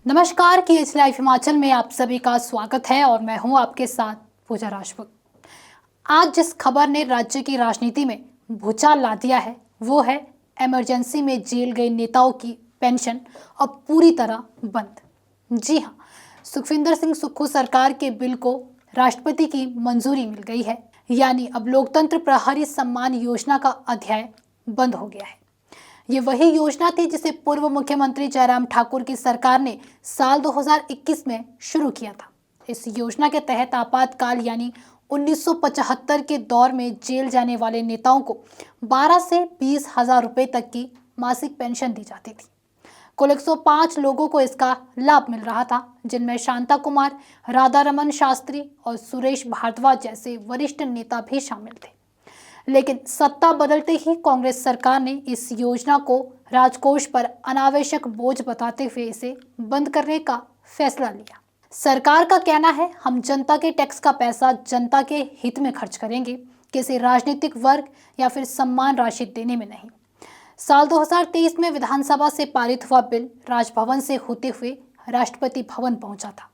नमस्कार, KH live Himachal में आप सभी का स्वागत है और मैं हूं आपके साथ पूजा राजपूत। आज जिस खबर ने राज्य की राजनीति में भूचाल ला दिया है वो है इमरजेंसी में जेल गए नेताओं की पेंशन अब पूरी तरह बंद। जी हां, सुखविंदर सिंह सुक्खू सरकार के बिल को राष्ट्रपति की मंजूरी मिल गई है, यानी अब लोकतंत्र प्रहरी सम्मान योजना का अध्याय बंद हो गया है। ये वही योजना थी जिसे पूर्व मुख्यमंत्री जयराम ठाकुर की सरकार ने साल 2021 में शुरू किया था। इस योजना के तहत आपातकाल यानी 1975 के दौर में जेल जाने वाले नेताओं को 12 से 20 हजार रुपए तक की मासिक पेंशन दी जाती थी। कुल 105 लोगों को इसका लाभ मिल रहा था, जिनमें शांता कुमार, राधा रमन शास्त्री और सुरेश भारद्वाज जैसे वरिष्ठ नेता भी शामिल थे। लेकिन सत्ता बदलते ही कांग्रेस सरकार ने इस योजना को राजकोष पर अनावश्यक बोझ बताते हुए इसे बंद करने का फैसला लिया। सरकार का कहना है, हम जनता के टैक्स का पैसा जनता के हित में खर्च करेंगे, किसी राजनीतिक वर्ग या फिर सम्मान राशि देने में नहीं। साल 2023 में विधानसभा से पारित हुआ बिल राजभवन से होते हुए राष्ट्रपति भवन पहुंचा था।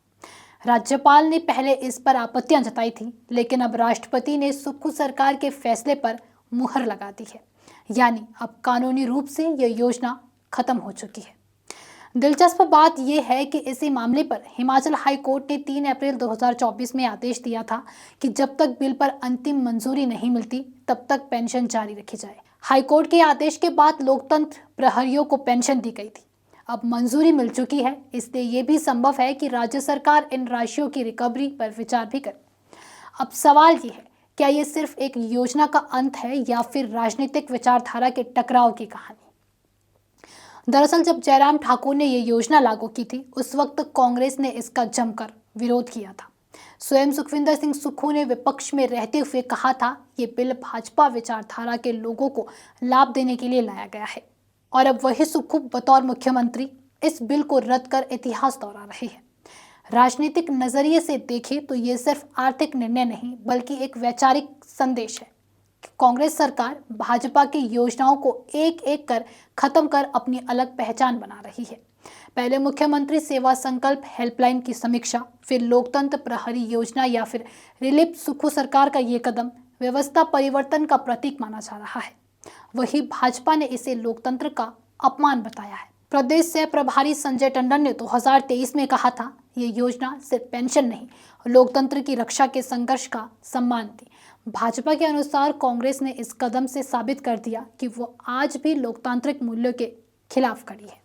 राज्यपाल ने पहले इस पर आपत्तियां जताई थी, लेकिन अब राष्ट्रपति ने सुक्खू सरकार के फैसले पर मुहर लगा दी है, यानी अब कानूनी रूप से यह योजना खत्म हो चुकी है। दिलचस्प बात यह है कि इसी मामले पर हिमाचल हाई कोर्ट ने 3 अप्रैल 2024 में आदेश दिया था कि जब तक बिल पर अंतिम मंजूरी नहीं मिलती तब तक पेंशन जारी रखी जाए। हाई कोर्ट के आदेश के बाद लोकतंत्र प्रहरियों को पेंशन दी गई थी। अब मंजूरी मिल चुकी है, इसलिए ये भी संभव है कि राज्य सरकार इन राशियों की रिकवरी पर विचार भी करे। अब सवाल ये है, क्या ये सिर्फ एक योजना का अंत है या फिर राजनीतिक विचारधारा के टकराव की कहानी? दरअसल जब जयराम ठाकुर ने ये योजना लागू की थी, उस वक्त कांग्रेस ने इसका जमकर विरोध किया था। स्वयं सुखविंदर सिंह सुक्खू ने विपक्ष में रहते हुए कहा था, ये बिल भाजपा विचारधारा के लोगों को लाभ देने के लिए लाया गया है। और अब वही सुक्खू बतौर मुख्यमंत्री इस बिल को रद्द कर इतिहास दोहरा रहे हैं। राजनीतिक नजरिए से देखें तो ये सिर्फ आर्थिक निर्णय नहीं बल्कि एक वैचारिक संदेश है कि कांग्रेस सरकार भाजपा की योजनाओं को एक एक कर खत्म कर अपनी अलग पहचान बना रही है। पहले मुख्यमंत्री सेवा संकल्प हेल्पलाइन की समीक्षा, फिर लोकतंत्र प्रहरी योजना या फिर रिलीफ। सुक्खू सरकार का ये कदम व्यवस्था परिवर्तन का प्रतीक माना जा रहा है। वही भाजपा ने इसे लोकतंत्र का अपमान बताया है। प्रदेश से प्रभारी संजय टंडन ने 2023 में कहा था, ये योजना सिर्फ पेंशन नहीं, लोकतंत्र की रक्षा के संघर्ष का सम्मान थी। भाजपा के अनुसार कांग्रेस ने इस कदम से साबित कर दिया कि वो आज भी लोकतांत्रिक मूल्यों के खिलाफ खड़ी है।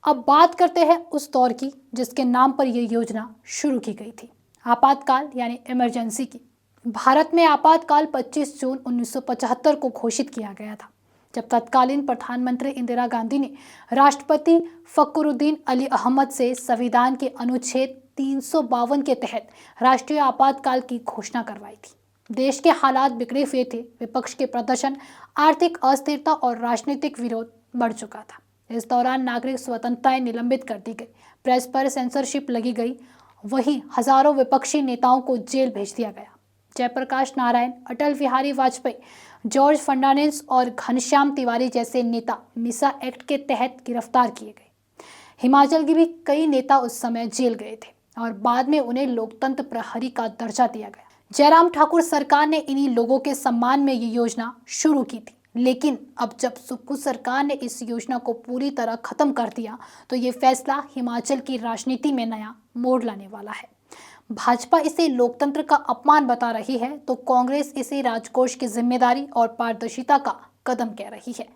अब बात करते हैं उस दौर की जिसके नाम पर यह योजना शुरू की गई थी, आपातकाल यानी इमरजेंसी की। भारत में आपातकाल 25 जून 1975 को घोषित किया गया था, जब तत्कालीन प्रधानमंत्री इंदिरा गांधी ने राष्ट्रपति फखरुद्दीन अली अहमद से संविधान के अनुच्छेद 352 के तहत राष्ट्रीय आपातकाल की घोषणा करवाई थी। देश के हालात बिगड़े हुए थे, विपक्ष के प्रदर्शन, आर्थिक अस्थिरता और राजनीतिक विरोध बढ़ चुका था। इस दौरान नागरिक स्वतंत्रताएं निलंबित कर दी गई, प्रेस पर सेंसरशिप लगी गई, वहीं हजारों विपक्षी नेताओं को जेल भेज दिया गया। जयप्रकाश नारायण, अटल बिहारी वाजपेयी, जॉर्ज फर्नांडिस और घनश्याम तिवारी जैसे नेता मिसा एक्ट के तहत गिरफ्तार किए गए। हिमाचल के भी कई नेता उस समय जेल गए थे और बाद में उन्हें लोकतंत्र प्रहरी का दर्जा दिया गया। जयराम ठाकुर सरकार ने इन्हीं लोगों के सम्मान में ये योजना शुरू की थी, लेकिन अब जब सुक्खू सरकार ने इस योजना को पूरी तरह खत्म कर दिया तो ये फैसला हिमाचल की राजनीति में नया मोड़ लाने वाला है। भाजपा इसे लोकतंत्र का अपमान बता रही है तो कांग्रेस इसे राजकोष की जिम्मेदारी और पारदर्शिता का कदम कह रही है।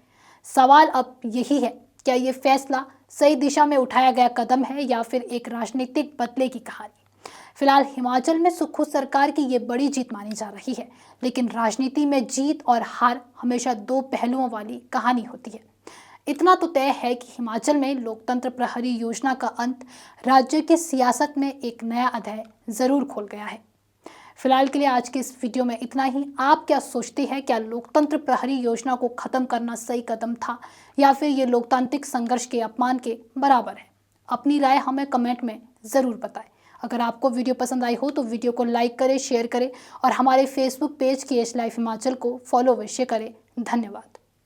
सवाल अब यही है, क्या ये फैसला सही दिशा में उठाया गया कदम है या फिर एक राजनीतिक बदले की कहानी? फिलहाल हिमाचल में सुक्खू सरकार की ये बड़ी जीत मानी जा रही है, लेकिन राजनीति में जीत और हार हमेशा दो पहलुओं वाली कहानी होती है। इतना तो तय है कि हिमाचल में लोकतंत्र प्रहरी योजना का अंत राज्य की सियासत में एक नया अध्याय जरूर खोल गया है। फिलहाल के लिए आज के इस वीडियो में इतना ही। आप क्या सोचते हैं, क्या लोकतंत्र प्रहरी योजना को खत्म करना सही कदम था या फिर ये लोकतांत्रिक संघर्ष के अपमान के बराबर है? अपनी राय हमें कमेंट में ज़रूर बताएं। अगर आपको वीडियो पसंद आई हो तो वीडियो को लाइक करें, शेयर करें और हमारे Facebook page KH live Himachal को फॉलो अवश्य करें। धन्यवाद।